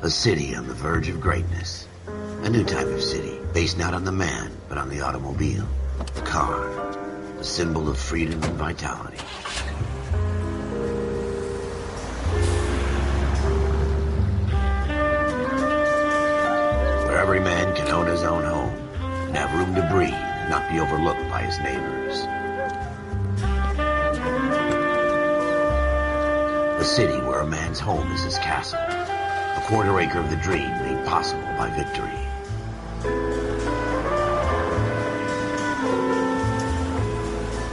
A city on the verge of greatness. A new type of city, based not on the man, but on the automobile. The car. The symbol of freedom and vitality. Where every man can own his own home, and have room to breathe, and not be overlooked by his neighbors. A city where a man's home is his castle. A quarter acre of the dream made possible by victory.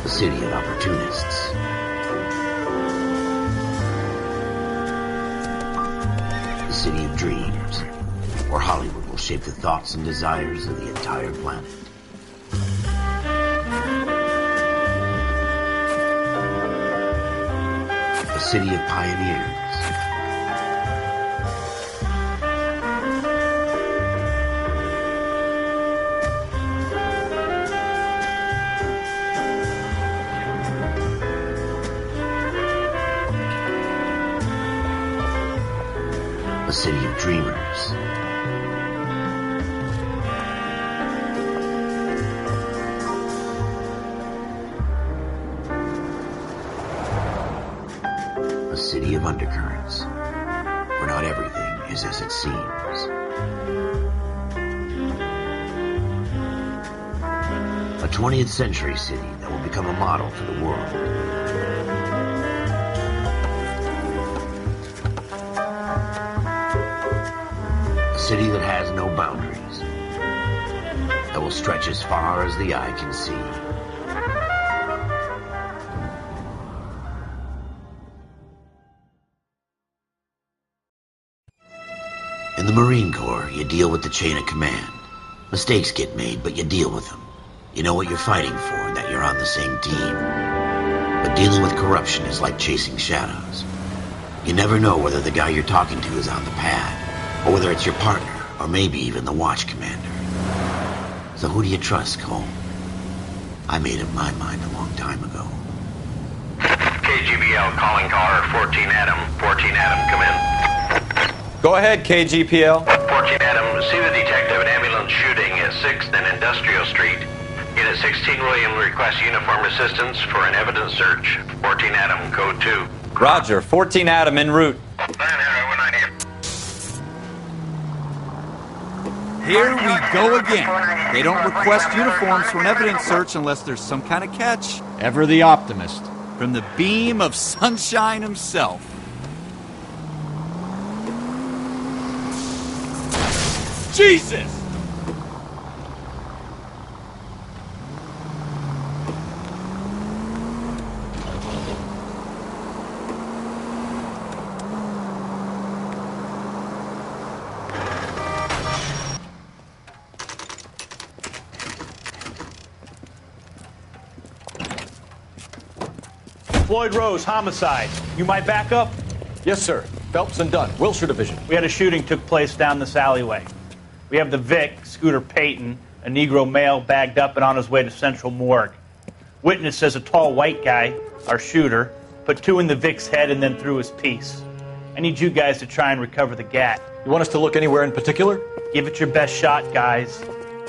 A city of opportunists. A city of dreams, where Hollywood will shape the thoughts and desires of the entire planet. A city of pioneers. A city of dreamers. A city of undercurrents, where not everything is as it seems. A 20th century city that will become a model for the world. A city that has no boundaries, that will stretch as far as the eye can see. In the Marine Corps, you deal with the chain of command. Mistakes get made, but you deal with them. You know what you're fighting for, and that you're on the same team. But dealing with corruption is like chasing shadows. You never know whether the guy you're talking to is on the pad, or whether it's your partner, or maybe even the watch commander. So who do you trust, Cole? I made up my mind a long time ago. KGBL calling caller 14 Adam. 14 Adam, come in. Go ahead, KGPL. 14 Adam, see the detective, an ambulance shooting at 6th and Industrial Street. Unit 16 William requests uniform assistance for an evidence search. 14 Adam, code 2. Roger, 14 Adam en route. Here we go again. They don't request uniforms for an evidence search unless there's some kind of catch. Ever the optimist. From the beam of sunshine himself. Jesus! Floyd Rose, homicide. You might back up? Yes, sir. Phelps and Dunn, Wilshire Division. We had a shooting took place down this alleyway. We have the Vic, Scooter Payton, a Negro male bagged up and on his way to Central Morgue. Witness says a tall white guy, our shooter, put 2 in the Vic's head and then threw his piece. I need you guys to try and recover the gat. You want us to look anywhere in particular? Give it your best shot, guys.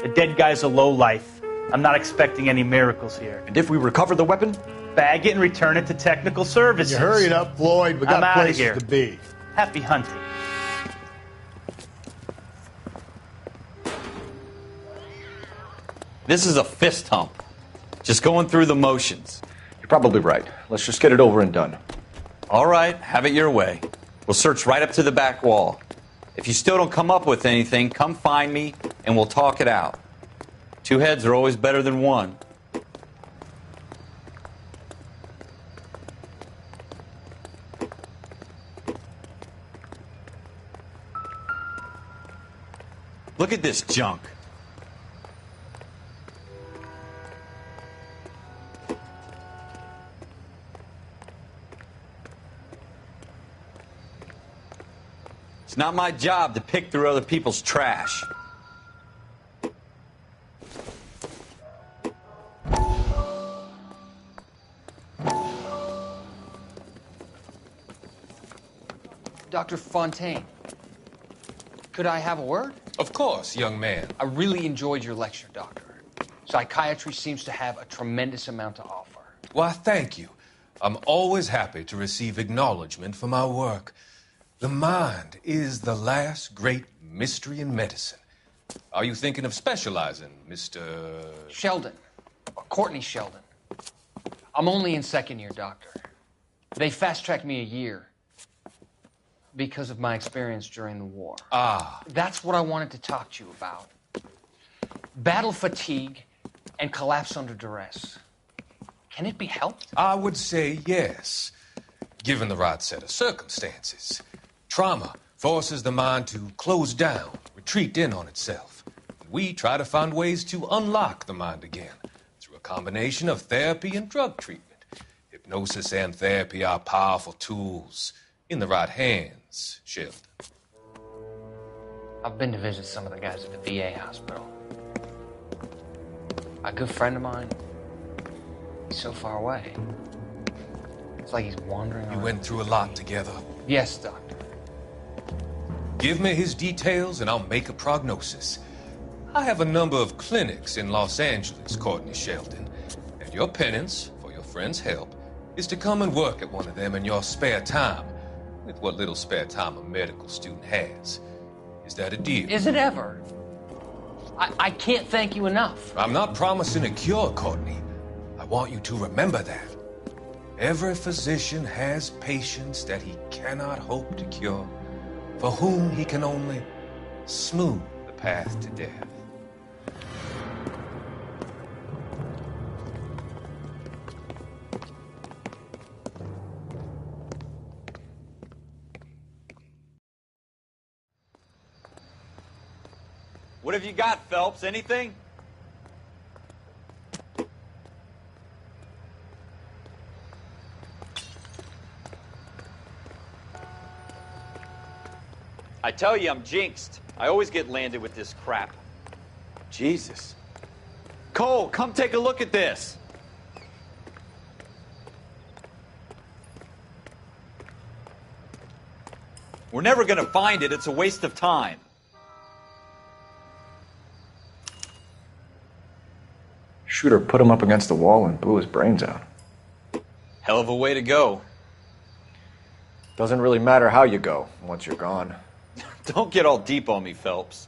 The dead guy's a lowlife. I'm not expecting any miracles here. And if we recover the weapon? Bag it and return it to technical services. You hurry it up, Floyd. We got places here to be. Happy hunting. This is a fist hump. Just going through the motions. You're probably right. Let's just get it over and done. All right, have it your way. We'll search right up to the back wall. If you still don't come up with anything, come find me and we'll talk it out. 2 heads are always better than 1. Look at this junk. It's not my job to pick through other people's trash. Dr. Fontaine. Could I have a word? Of course, young man. I really enjoyed your lecture, Doctor. Psychiatry seems to have a tremendous amount to offer. Why, thank you. I'm always happy to receive acknowledgement for my work. The mind is the last great mystery in medicine. Are you thinking of specializing, Mr. Sheldon. Courtney Sheldon. I'm only in second year, Doctor. They fast-tracked me a year because of my experience during the war. Ah. That's what I wanted to talk to you about. Battle fatigue and collapse under duress. Can it be helped? I would say yes, given the right set of circumstances. Trauma forces the mind to close down, retreat in on itself. We try to find ways to unlock the mind again through a combination of therapy and drug treatment. Hypnosis and therapy are powerful tools in the right hands, Sheldon. I've been to visit some of the guys at the VA hospital. A good friend of mine, he's so far away. It's like he's wandering around. You went through a lot together. Yes, Doctor. Give me his details and I'll make a prognosis. I have a number of clinics in Los Angeles, Courtney Sheldon, and your penance, for your friend's help, is to come and work at one of them in your spare time, with what little spare time a medical student has. Is that a deal? Is it ever? I can't thank you enough. I'm not promising a cure, Courtney. I want you to remember that. Every physician has patients that he cannot hope to cure, for whom he can only smooth the path to death. What have you got, Phelps? Anything? I tell you, I'm jinxed. I always get landed with this crap. Jesus. Cole, come take a look at this. We're never going to find it. It's a waste of time. Shooter put him up against the wall and blew his brains out. Hell of a way to go. Doesn't really matter how you go once you're gone. Don't get all deep on me, Phelps.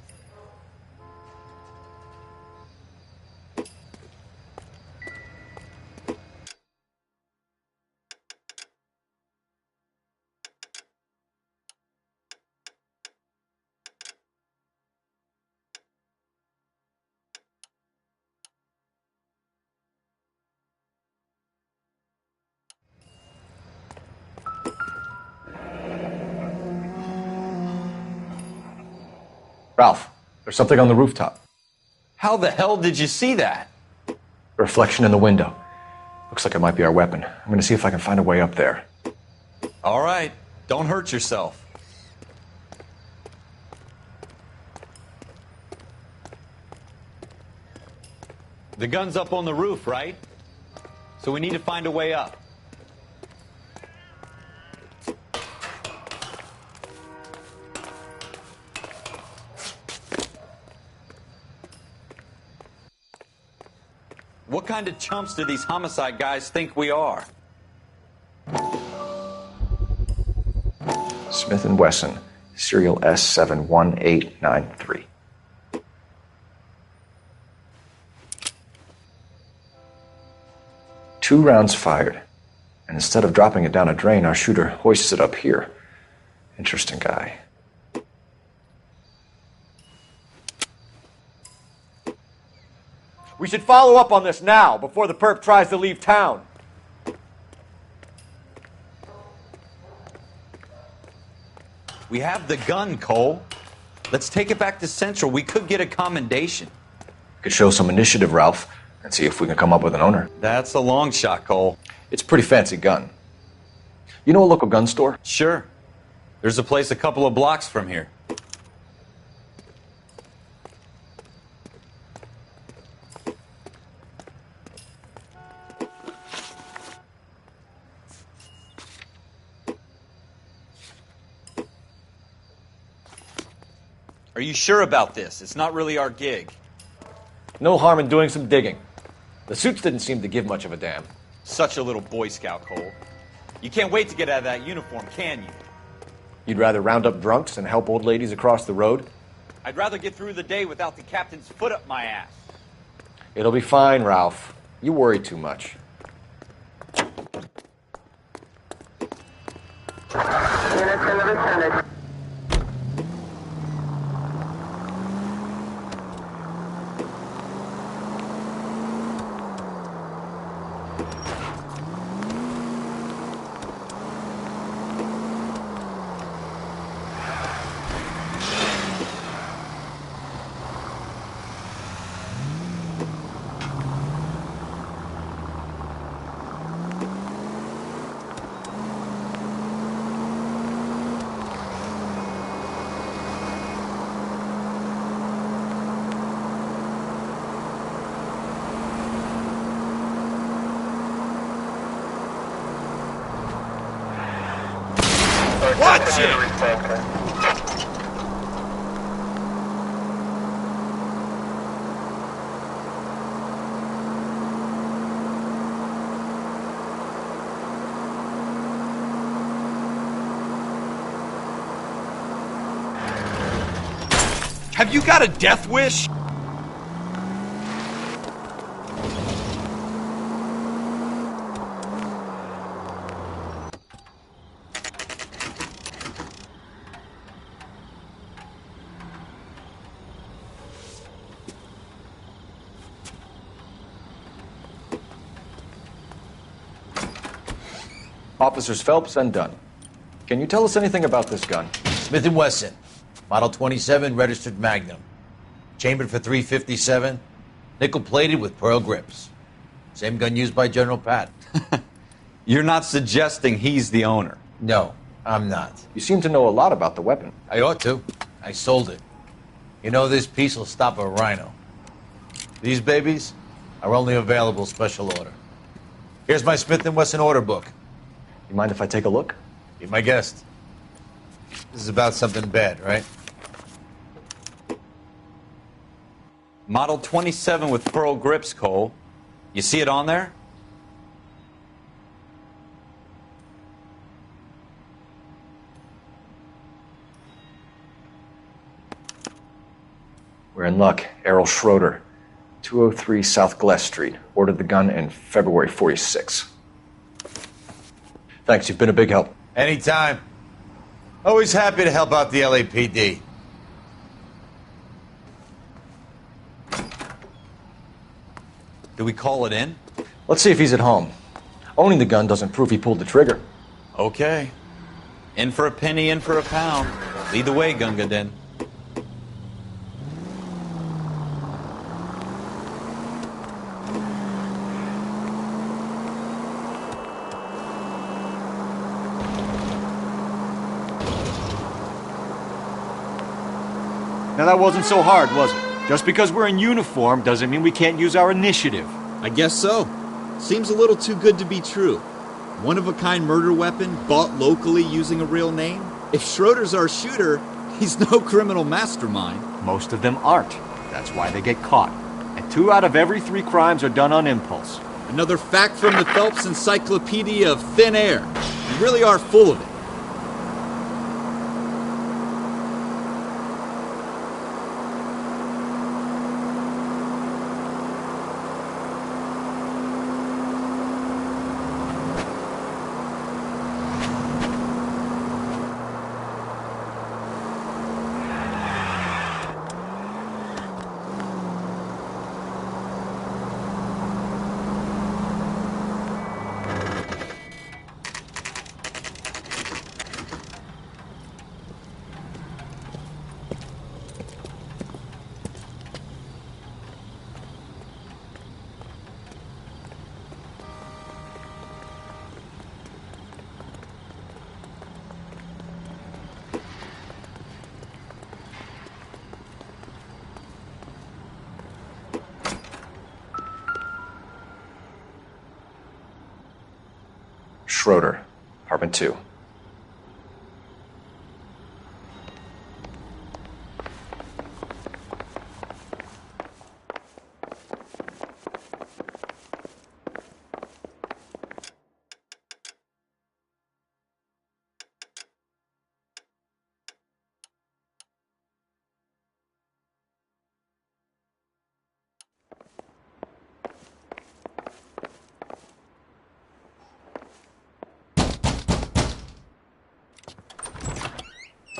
Ralph, there's something on the rooftop. How the hell did you see that? A reflection in the window. Looks like it might be our weapon. I'm going to see if I can find a way up there. All right. Don't hurt yourself. The gun's up on the roof, right? So we need to find a way up. What kind of chumps do these homicide guys think we are? Smith & Wesson, serial S71893. Two rounds fired, and instead of dropping it down a drain, our shooter hoists it up here. Interesting guy. We should follow up on this now, before the perp tries to leave town. We have the gun, Cole. Let's take it back to Central. We could get a commendation. Could show some initiative, Ralph, and see if we can come up with an owner. That's a long shot, Cole. It's a pretty fancy gun. You know a local gun store? Sure. There's a place a couple of blocks from here. Are you sure about this? It's not really our gig. No harm in doing some digging. The suits didn't seem to give much of a damn. Such a little Boy Scout, Cole. You can't wait to get out of that uniform, can you? You'd rather round up drunks and help old ladies across the road? I'd rather get through the day without the captain's foot up my ass. It'll be fine, Ralph. You worry too much. Watch it! Have you got a death wish? Officers Phelps and Dunn. Can you tell us anything about this gun? Smith & Wesson, Model 27, registered Magnum. Chambered for .357, nickel-plated with pearl grips. Same gun used by General Patton. You're not suggesting he's the owner? No, I'm not. You seem to know a lot about the weapon. I ought to. I sold it. You know, this piece will stop a rhino. These babies are only available special order. Here's my Smith & Wesson order book. You mind if I take a look? Be my guest. This is about something bad, right? Model 27 with pearl grips, Cole. You see it on there? We're in luck. Errol Schroeder, 203 South Glass Street. Ordered the gun in February '46. Thanks, you've been a big help. Anytime. Always happy to help out the LAPD. Do we call it in? Let's see if he's at home. Owning the gun doesn't prove he pulled the trigger. Okay. In for a penny, in for a pound. Lead the way, Gunga Din. Now that wasn't so hard, was it? Just because we're in uniform doesn't mean we can't use our initiative. I guess so. Seems a little too good to be true. One-of-a-kind murder weapon bought locally using a real name? If Schroeder's our shooter, he's no criminal mastermind. Most of them aren't. That's why they get caught. And 2 out of every 3 crimes are done on impulse. Another fact from the Phelps Encyclopedia of Thin Air. You really are full of it. Schroeder, apartment 2.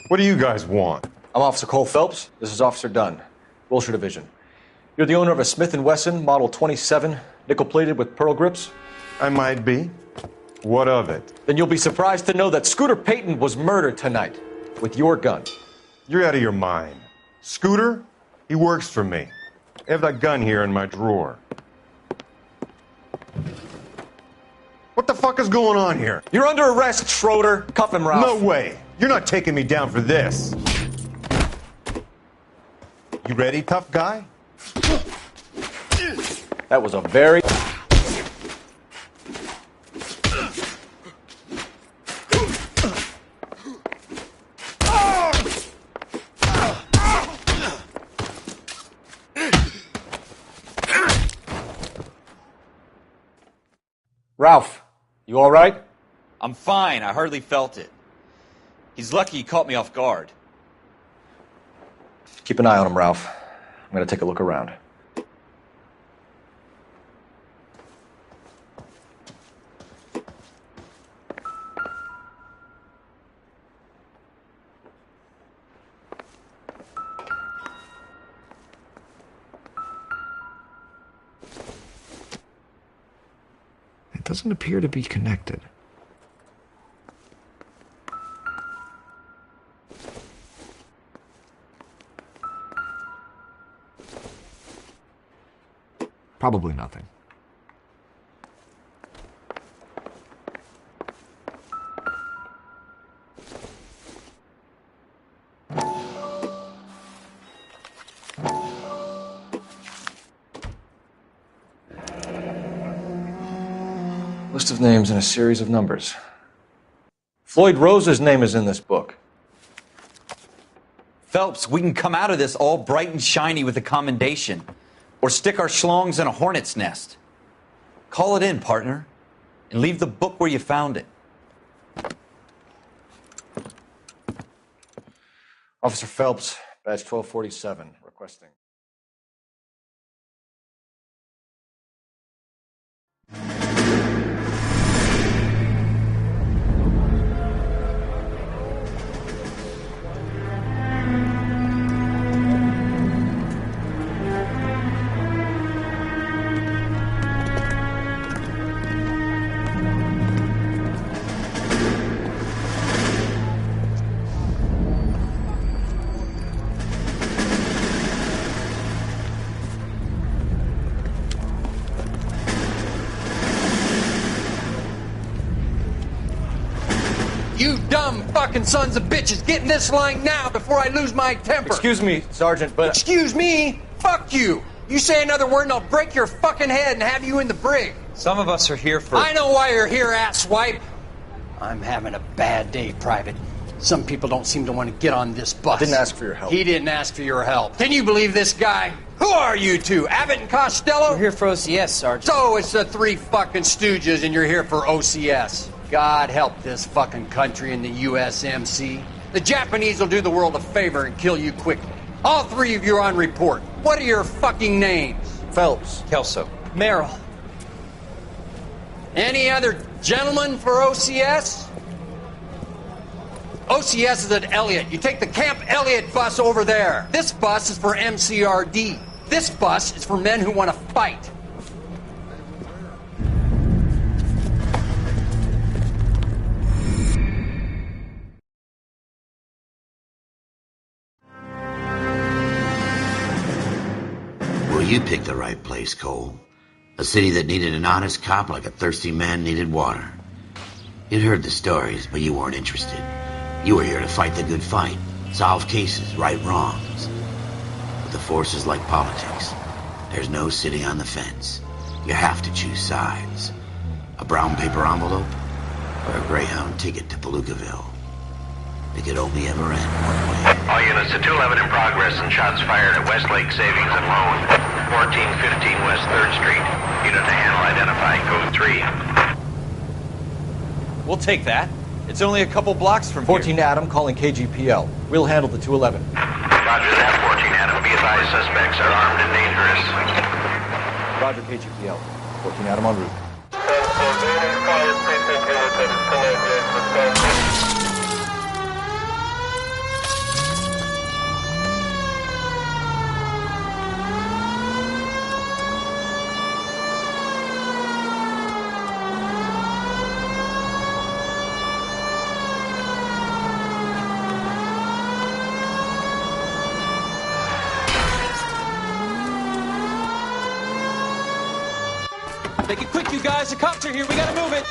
What do you guys want? I'm Officer Cole Phelps. This is Officer Dunn, Wilshire Division. You're the owner of a Smith & Wesson Model 27, nickel-plated with pearl grips? I might be. What of it? Then you'll be surprised to know that Scooter Payton was murdered tonight with your gun. You're out of your mind. Scooter? He works for me. I have that gun here in my drawer. What the fuck is going on here? You're under arrest, Schroeder. Cuff him, Ralph. No way. You're not taking me down for this. You ready, tough guy? That was a very... Ralph, you all right? I'm fine. I hardly felt it. He's lucky he caught me off guard. Keep an eye on him, Ralph. I'm going to take a look around. It doesn't appear to be connected. Probably nothing. List of names and a series of numbers. Floyd Rose's name is in this book. Phelps, we can come out of this all bright and shiny with a commendation. Or stick our schlongs in a hornet's nest. Call it in, partner. And leave the book where you found it. Officer Phelps, badge 1247, requesting. You dumb fucking sons of bitches, get in this line now before I lose my temper. Excuse me, Sergeant, but... Excuse me? Fuck you. You say another word and I'll break your fucking head and have you in the brig. Some of us are here for... I know why you're here, asswipe. I'm having a bad day, Private. Some people don't seem to want to get on this bus. I didn't ask for your help. He didn't ask for your help. Can you believe this guy? Who are you two? Abbott and Costello? We're here for OCS, Sergeant. So it's the three fucking stooges and you're here for OCS. God help this fucking country and the USMC. The Japanese will do the world a favor and kill you quickly. All three of you are on report. What are your fucking names? Phelps. Kelso. Merrill. Any other gentlemen for OCS? OCS is at Elliott. You take the Camp Elliott bus over there. This bus is for MCRD. This bus is for men who want to fight. Well, you picked the right place, Cole. A city that needed an honest cop like a thirsty man needed water. You'd heard the stories, but you weren't interested. You were here to fight the good fight, solve cases, right wrongs. But the force is like politics. There's no sitting on the fence. You have to choose sides. A brown paper envelope or a Greyhound ticket to Palookaville. It could only ever end one way. All units to 211 in progress and shots fired at Westlake Savings and Loan, 1415 West 3rd Street. Unit to handle identified, code 3. We'll take that. It's only a couple blocks from 14 here. Adam calling KGPL. We'll handle the 211. Roger that, 14 Adam. Be advised, suspects are armed and dangerous. Roger, KGPL. 14 Adam en route. Make it quick, you guys. The cops are here. We gotta move it.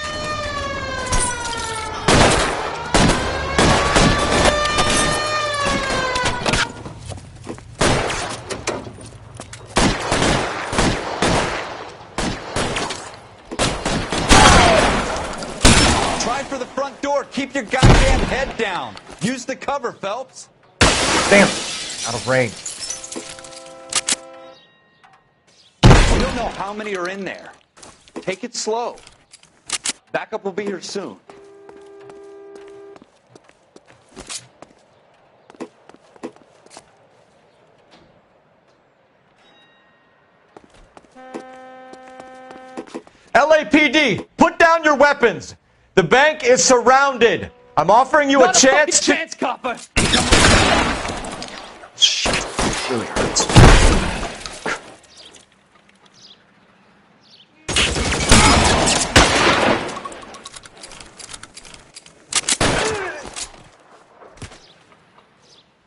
Try for the front door. Keep your goddamn head down. Use the cover, Phelps. Damn. Out of range. We don't know how many are in there. Take it slow. Backup will be here soon. LAPD, put down your weapons. The bank is surrounded. I'm offering you a chance to... chance, copper. Shit, it really hurts.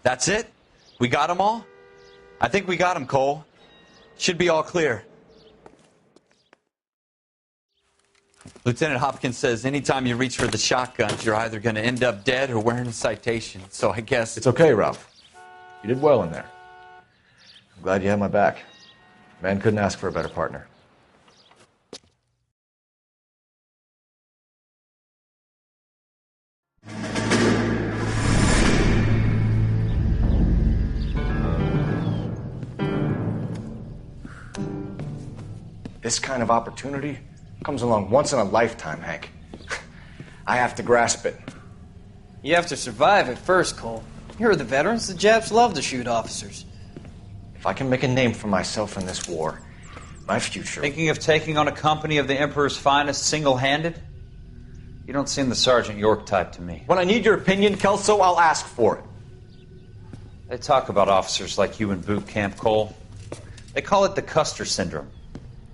That's it? We got them all? I think we got them, Cole. Should be all clear. Lieutenant Hopkins says anytime you reach for the shotguns, you're either going to end up dead or wearing a citation. So I guess... It's okay, Ralph. You did well in there. I'm glad you had my back. Man couldn't ask for a better partner. This kind of opportunity comes along once in a lifetime, Hank. I have to grasp it. You have to survive it first, Cole. You're the veterans. The Japs love to shoot officers. If I can make a name for myself in this war, my future... Thinking of taking on a company of the Emperor's finest single-handed? You don't seem the Sergeant York type to me. When I need your opinion, Kelso, I'll ask for it. They talk about officers like you in boot camp, Cole. They call it the Custer syndrome.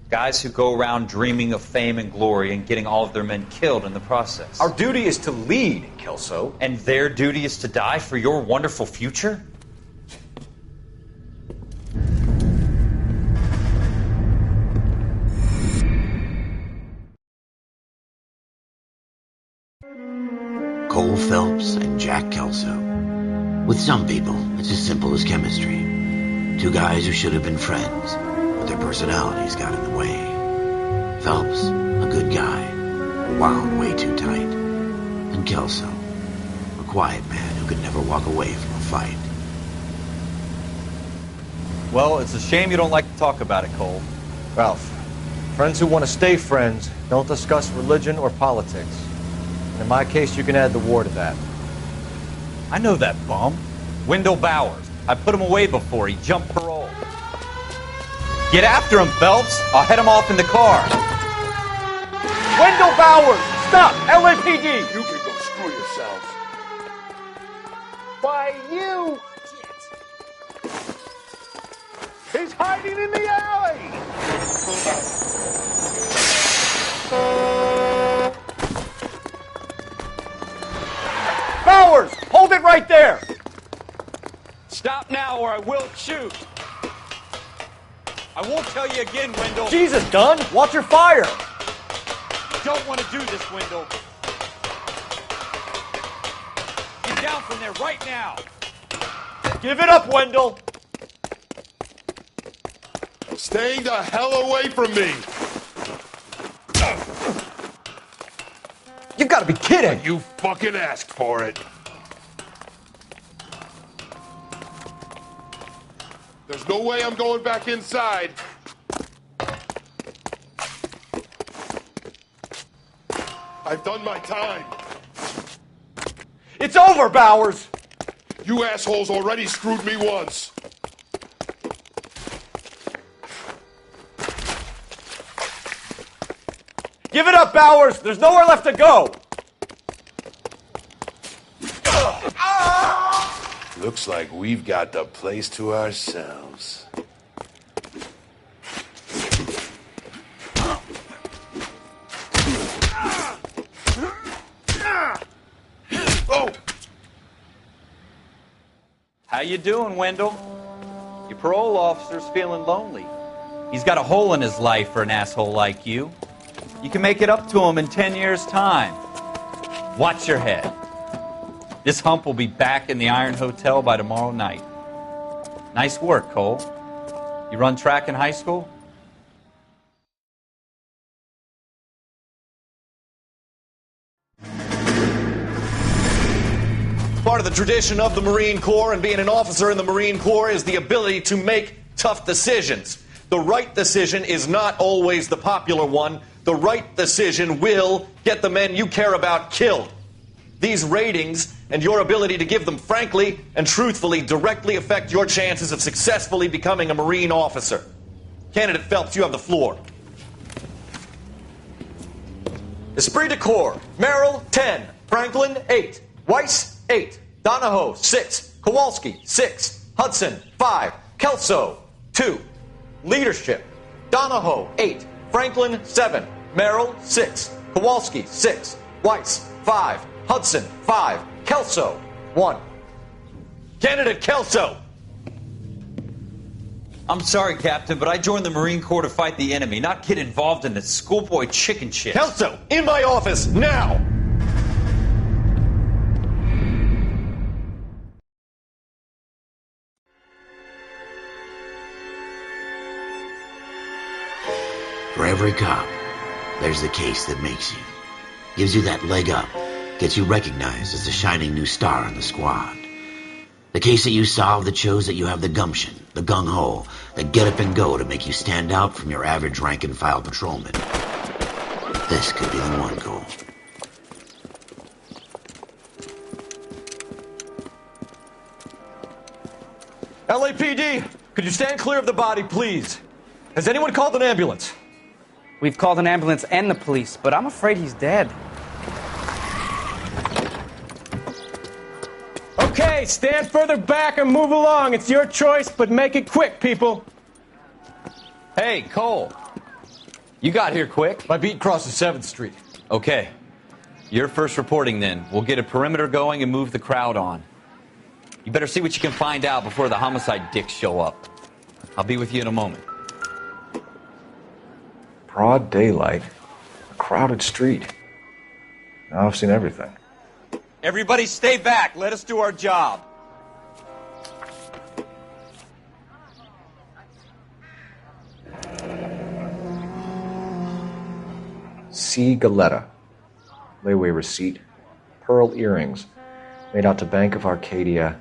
Guys who go around dreaming of fame and glory and getting all of their men killed in the process. Our duty is to lead, Kelso. And their duty is to die for your wonderful future? Cole Phelps and Jack Kelso. With some people, it's as simple as chemistry. Two guys who should have been friends, but their personalities got in the way. Phelps, a good guy, wound way too tight. And Kelso, a quiet man who could never walk away from a fight. Well, it's a shame you don't like to talk about it, Cole. Ralph, friends who want to stay friends don't discuss religion or politics. And in my case, you can add the war to that. I know that bum. Wendell Bowers. I put him away before. He jumped parole. Get after him, Phelps. I'll head him off in the car. Wendell Bowers! Stop! LAPD! You can go screw yourselves. Why, you... He's hiding in the alley! Bowers! Hold it right there! Stop now or I will shoot. I won't tell you again, Wendell. Jesus, Dunn! Watch your fire! Don't want to do this, Wendell. Get down from there right now. Give it up, Wendell! Staying the hell away from me! You've got to be kidding! You fucking asked for it. There's no way I'm going back inside. I've done my time. It's over, Bowers! You assholes already screwed me once. Give it up, Bowers! There's nowhere left to go! Looks like we've got the place to ourselves. Oh! How you doing, Wendell? Your parole officer's feeling lonely. He's got a hole in his life for an asshole like you. You can make it up to him in 10 years' time. Watch your head. This hump will be back in the Iron Hotel by tomorrow night. Nice work, Cole. You run track in high school? Part of the tradition of the Marine Corps and being an officer in the Marine Corps is the ability to make tough decisions. The right decision is not always the popular one. The right decision will get the men you care about killed. These ratings and your ability to give them frankly and truthfully directly affect your chances of successfully becoming a Marine officer. Candidate Phelps, you have the floor. Esprit de Corps, Merrill, 10. Franklin, 8. Weiss, 8. Donahoe, 6. Kowalski, 6. Hudson, 5. Kelso, 2. Leadership, Donahoe, 8. Franklin, 7. Merrill, 6. Kowalski, 6. Weiss, 5. Hudson, 5. Kelso, 1. Candidate Kelso! I'm sorry, Captain, but I joined the Marine Corps to fight the enemy, not get involved in this schoolboy chicken shit. Kelso, in my office, now! For every cop, there's the case that makes you. Gives you that leg up. Gets you recognized as the shining new star in the squad. The case that you solve that shows that you have the gumption, the gung-ho, the get up and go to make you stand out from your average rank-and-file patrolman. This could be the one, Cole. LAPD, could you stand clear of the body, please? Has anyone called an ambulance? We've called an ambulance and the police, but I'm afraid he's dead. Okay, stand further back and move along. It's your choice, but make it quick, people. Hey, Cole. You got here quick. My beat crosses 7th Street. Okay. You're first reporting then. We'll get a perimeter going and move the crowd on. You better see what you can find out before the homicide dicks show up. I'll be with you in a moment. Broad daylight. A crowded street. Now I've seen everything. Everybody stay back. Let us do our job. C. Galetta. Layaway receipt. Pearl earrings. Made out to Bank of Arcadia.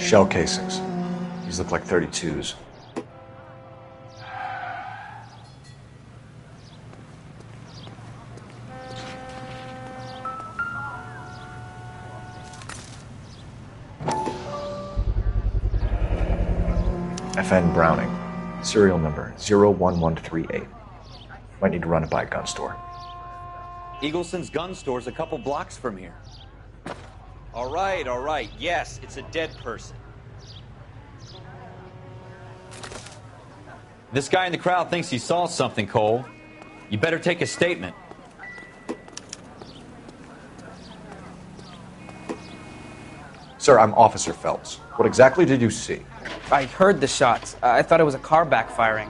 Shell casings. These look like 32s. FN Browning. Serial number 01138. Might need to run it by a gun store. Eagleson's gun store's a couple blocks from here. All right. Yes, it's a dead person. This guy in the crowd thinks he saw something, Cole. You better take a statement. Sir, I'm Officer Phelps. What exactly did you see? I heard the shots. I thought it was a car backfiring.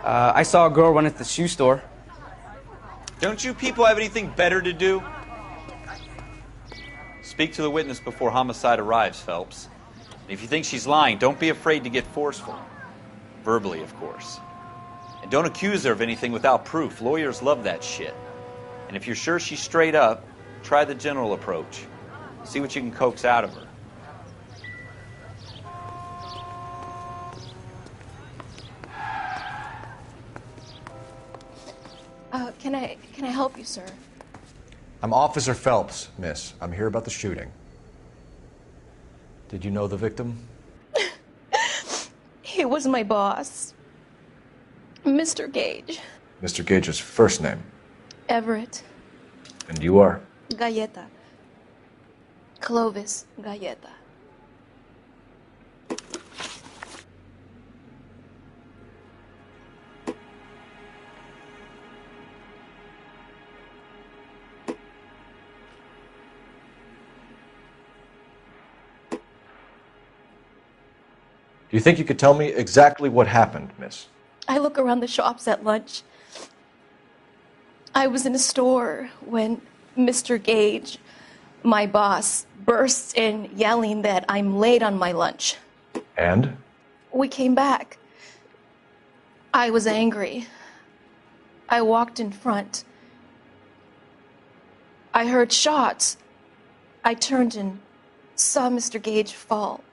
I saw a girl run into the shoe store. Don't you people have anything better to do? Speak to the witness before homicide arrives, Phelps. If you think she's lying, don't be afraid to get forceful. Verbally, of course. And don't accuse her of anything without proof. Lawyers love that shit. And if you're sure she's straight up, try the general approach. See what you can coax out of her. Can I help you, sir? I'm Officer Phelps, miss. I'm here about the shooting. Did you know the victim? He was my boss, Mr. Gage. Mr. Gage's first name. Everett. And you are? Galleta. Clovis Galleta. Do you think you could tell me exactly what happened, miss? I look around the shops at lunch. I was in a store when Mr. Gage, my boss, bursts in yelling that I'm late on my lunch. And? We came back. I was angry. I walked in front. I heard shots. I turned and saw Mr. Gage fall.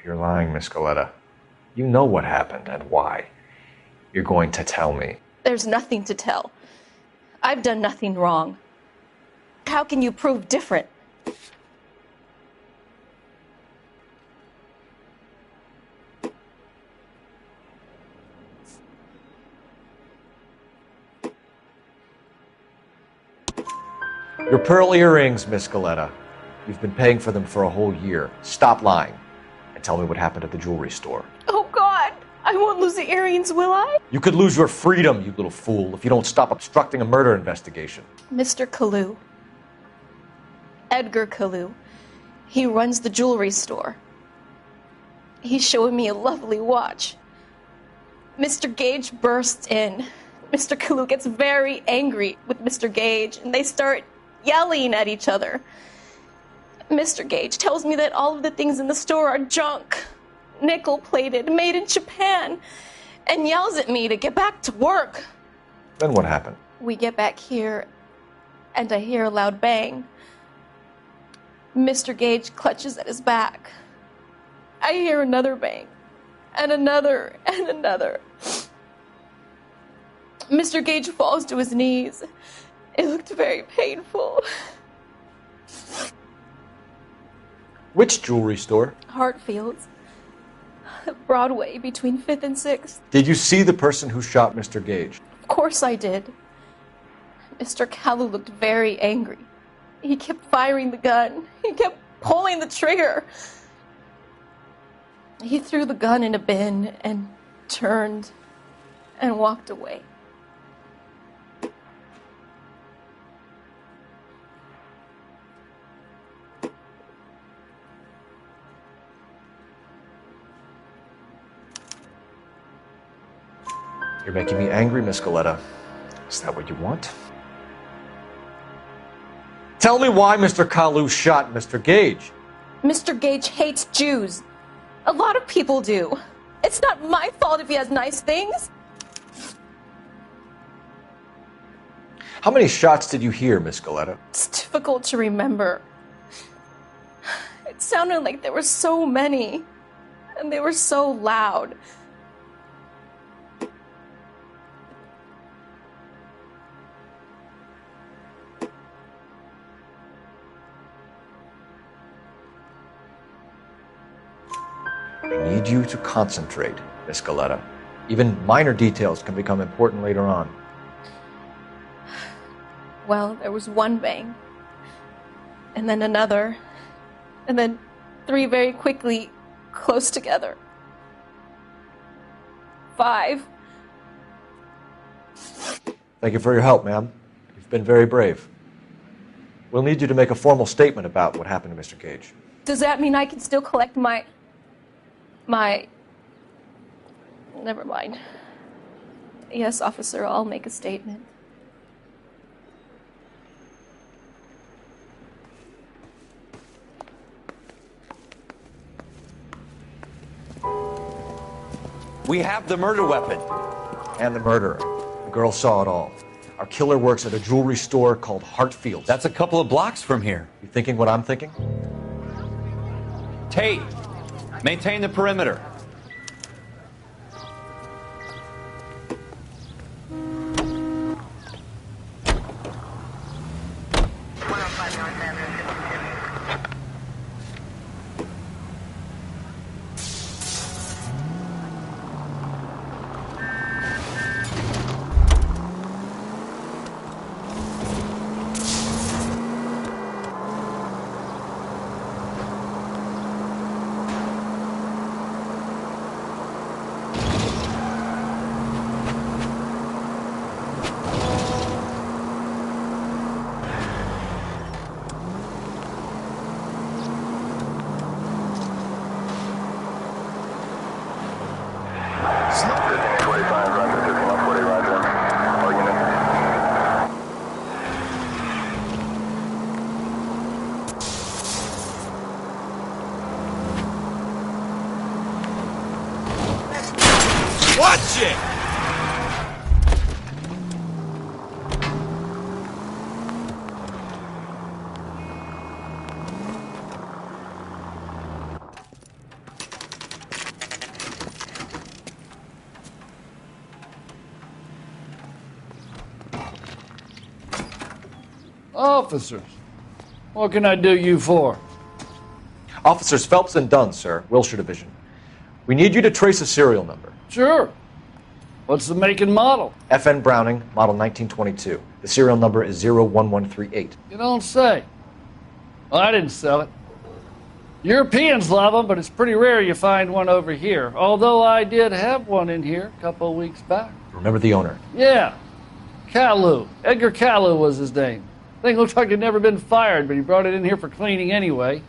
You're lying, Miss Galleta. You know what happened and why. You're going to tell me. There's nothing to tell. I've done nothing wrong. How can you prove different? Your pearl earrings, Miss Galleta. You've been paying for them for a whole year. Stop lying and tell me what happened at the jewelry store. Oh, God! I won't lose the earrings, will I? You could lose your freedom, you little fool, if you don't stop obstructing a murder investigation. Mr. Kalu. Edgar Kalu. He runs the jewelry store. He's showing me a lovely watch. Mr. Gage bursts in. Mr. Kalu gets very angry with Mr. Gage, and they start yelling at each other. Mr. Gage tells me that all of the things in the store are junk, nickel-plated, made in Japan, and yells at me to get back to work. Then what happened? We get back here, and I hear a loud bang. Mr. Gage clutches at his back. I hear another bang, and another, and another. Mr. Gage falls to his knees. It looked very painful. Which jewelry store? Hartfield's. Broadway, between 5th and 6th. Did you see the person who shot Mr. Gage? Of course I did. Mr. Kalu looked very angry. He kept firing the gun. He kept pulling the trigger. He threw the gun in a bin and turned and walked away. You're making me angry, Miss Galleta. Is that what you want? Tell me why Mr. Kalu shot Mr. Gage. Mr. Gage hates Jews. A lot of people do. It's not my fault if he has nice things. How many shots did you hear, Miss Galleta? It's difficult to remember. It sounded like there were so many, and they were so loud. I need you to concentrate, Miss Galleta. Even minor details can become important later on. Well, there was one bang, and then another, and then 3 very quickly, close together. 5. Thank you for your help, ma'am. You've been very brave. We'll need you to make a formal statement about what happened to Mr. Gage. Does that mean I can still collect my... Never mind. Yes, officer, I'll make a statement. We have the murder weapon. And the murderer. The girl saw it all. Our killer works at a jewelry store called Hartfield's. That's a couple of blocks from here. You thinking what I'm thinking? Tate, maintain the perimeter. Watch it! Officers, what can I do you for? Officers Phelps and Dunn, sir, Wilshire Division. We need you to trace a serial number. Sure. What's the make and model? FN Browning, model 1922. The serial number is 01138. You don't say. Well, I didn't sell it. Europeans love them, but it's pretty rare you find one over here. Although I did have one in here a couple of weeks back. Remember the owner? Yeah. Kalu. Edgar Kalu was his name. Thing looked like he'd never been fired, but he brought it in here for cleaning anyway.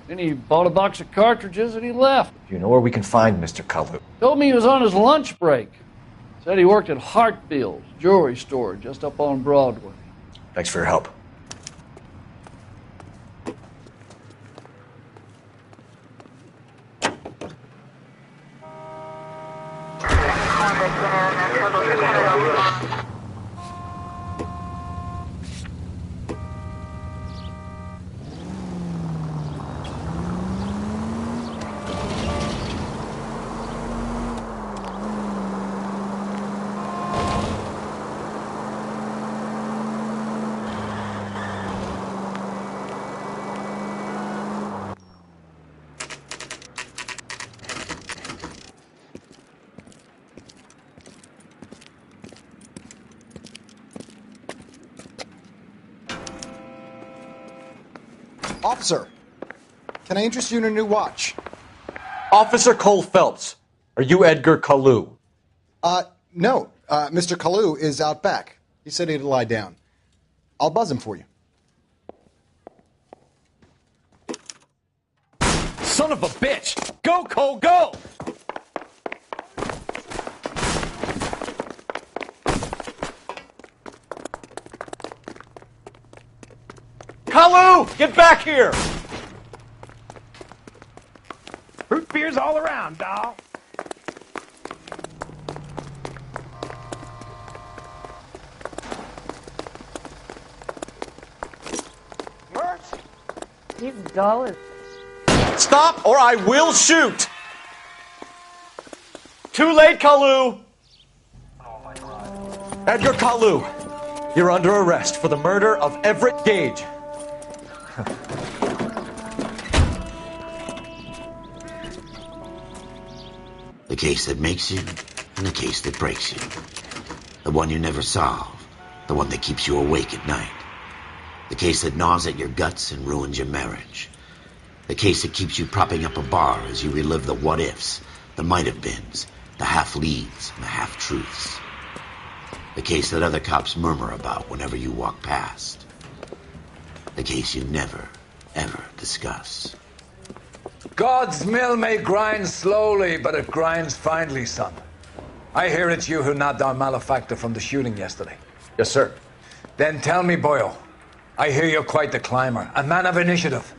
Then he bought a box of cartridges and he left. Do you know where we can find Mr. Kalu? Told me he was on his lunch break. Said he worked at Hartfield's jewelry store just up on Broadway. Thanks for your help. Officer, can I interest you in a new watch? Officer Cole Phelps, are you Edgar Kalu? No. Mr. Kalu is out back. He said he'd lie down. I'll buzz him for you. Son of a bitch! Go, Cole, go! Kalu, get back here! Root beers all around, doll. Mercy! These dollars. Stop or I will shoot! Too late, Kalu! Edgar Kalu, you're under arrest for the murder of Everett Gage. The case that makes you, and the case that breaks you. The one you never solve, the one that keeps you awake at night. The case that gnaws at your guts and ruins your marriage. The case that keeps you propping up a bar as you relive the what-ifs, the might-have-beens, the half-leads, and the half-truths. The case that other cops murmur about whenever you walk past. The case you never, ever discuss. God's mill may grind slowly, but it grinds finely, son. I hear it's you who nabbed our malefactor from the shooting yesterday. Yes, sir. Then tell me, boyo, I hear you're quite the climber, a man of initiative.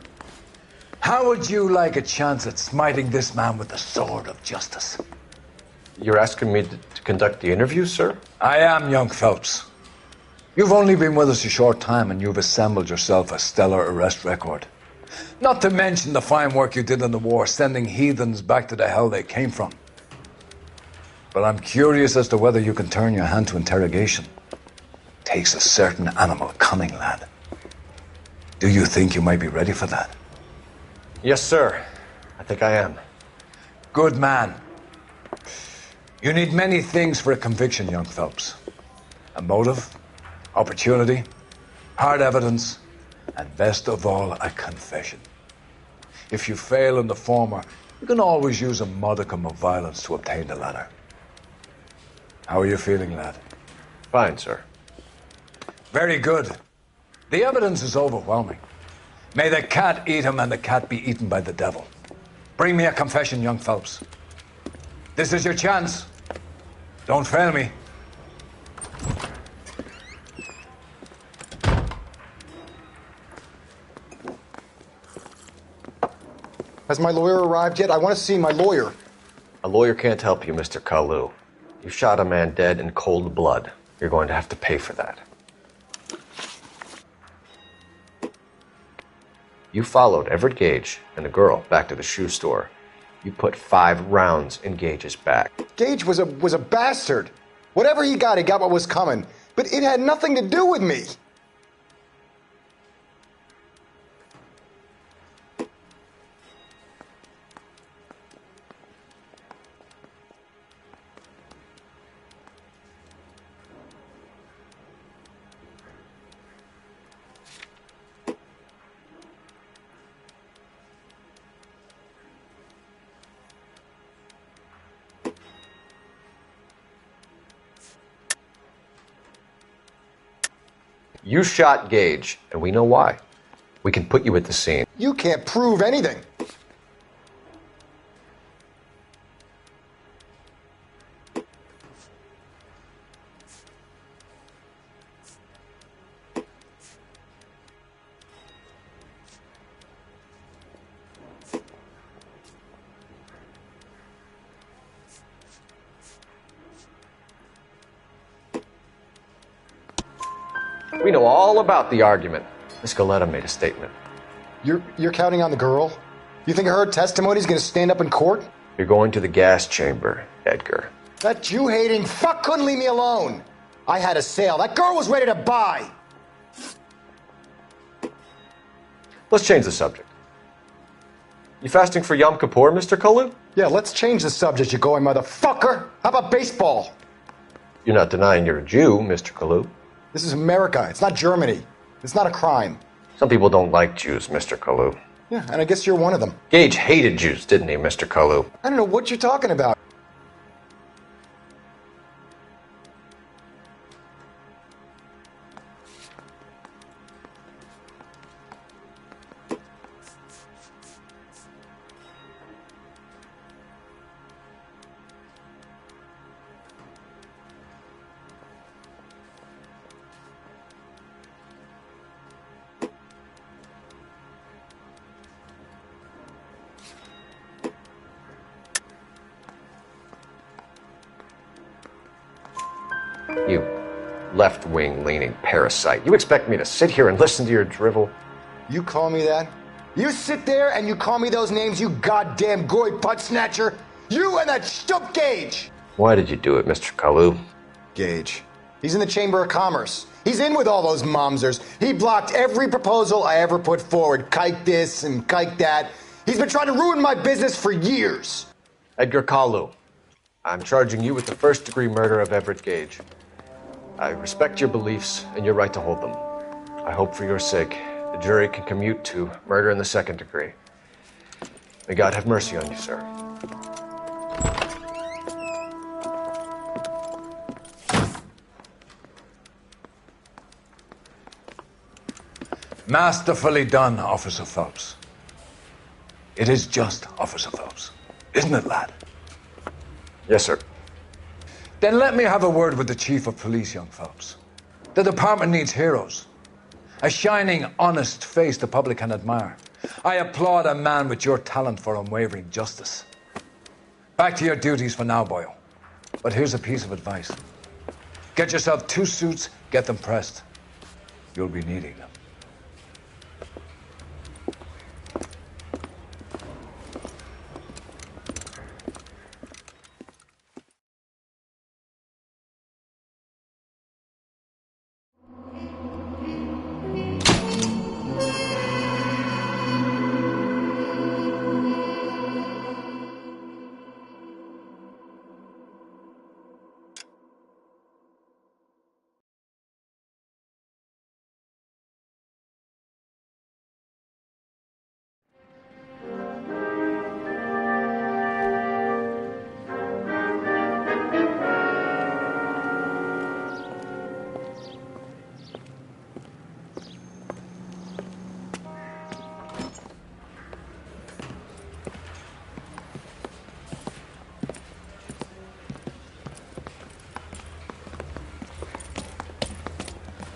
How would you like a chance at smiting this man with the sword of justice? You're asking me to conduct the interview, sir? I am, young Phelps. You've only been with us a short time and you've assembled yourself a stellar arrest record. Not to mention the fine work you did in the war, sending heathens back to the hell they came from. But I'm curious as to whether you can turn your hand to interrogation. Takes a certain animal cunning, lad. Do you think you might be ready for that? Yes, sir. I think I am. Good man. You need many things for a conviction, young Phelps. A motive, opportunity, hard evidence, and best of all, a confession. If you fail in the former, you can always use a modicum of violence to obtain the latter. How are you feeling, lad? Fine, sir. Very good. The evidence is overwhelming. May the cat eat him and the cat be eaten by the devil. Bring me a confession, young Phelps. This is your chance. Don't fail me. Has my lawyer arrived yet? I want to see my lawyer. A lawyer can't help you, Mr. Kalu. You shot a man dead in cold blood. You're going to have to pay for that. You followed Everett Gage and the girl back to the shoe store. You put 5 rounds in Gage's back. Gage was a bastard. Whatever he got what was coming. But it had nothing to do with me. You shot Gage, and we know why. We can put you at the scene. You can't prove anything. We know all about the argument. Miss Goleta made a statement. You're counting on the girl? You think her testimony is going to stand up in court? You're going to the gas chamber, Edgar. That Jew-hating fuck couldn't leave me alone. I had a sale. That girl was ready to buy. Let's change the subject. You fasting for Yom Kippur, Mr. Kalu? Yeah, let's change the subject, you going motherfucker. How about baseball? You're not denying you're a Jew, Mr. Kalu. This is America. It's not Germany. It's not a crime. Some people don't like Jews, Mr. Kalu. Yeah, and I guess you're one of them. Gage hated Jews, didn't he, Mr. Kalu? I don't know what you're talking about. You left-wing leaning parasite. You expect me to sit here and listen to your drivel? You call me that? You sit there and you call me those names, you goddamn goy putt snatcher? You and that stup Gage! Why did you do it, Mr. Kalu? Gage. He's in the Chamber of Commerce. He's in with all those momsers. He blocked every proposal I ever put forward. Kike this and kike that. He's been trying to ruin my business for years. Edgar Kalu, I'm charging you with the first-degree murder of Everett Gage. I respect your beliefs and your right to hold them. I hope for your sake the jury can commute to murder in the second degree. May God have mercy on you, sir. Masterfully done, Officer Phelps. It is just Officer Phelps, isn't it, lad? Yes, sir. Then let me have a word with the Chief of Police, young Phelps. The department needs heroes. A shining, honest face the public can admire. I applaud a man with your talent for unwavering justice. Back to your duties for now, Boyle. But here's a piece of advice. Get yourself 2 suits, get them pressed. You'll be needing them.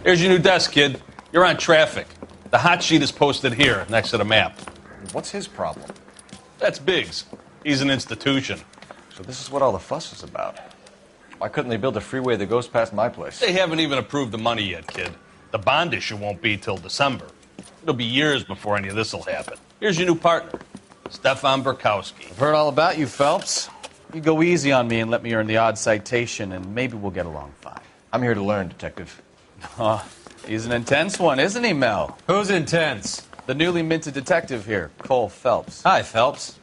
Here's your new desk, kid. You're on traffic. The hot sheet is posted here, next to the map. What's his problem? That's Biggs. He's an institution. So this is what all the fuss is about. Why couldn't they build a freeway that goes past my place? They haven't even approved the money yet, kid. The bond issue won't be till December. It'll be years before any of this will happen. Here's your new partner, Stefan Burkowski. I've heard all about you, Phelps. You go easy on me and let me earn the odd citation, and maybe we'll get along fine. I'm here to learn, Detective. Oh, he's an intense one, isn't he, Mel? Who's intense? The newly minted detective here, Cole Phelps. Hi, Phelps.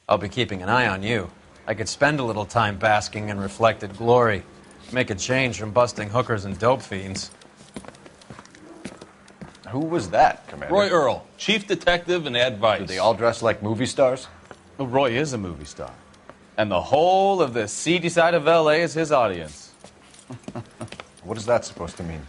I'll be keeping an eye on you. I could spend a little time basking in reflected glory. Make a change from busting hookers and dope fiends. Who was that, Commander? Roy Earl, chief detective and advice. Do they all dress like movie stars? Well, Roy is a movie star. And the whole of the seedy side of L.A. is his audience. What is that supposed to mean?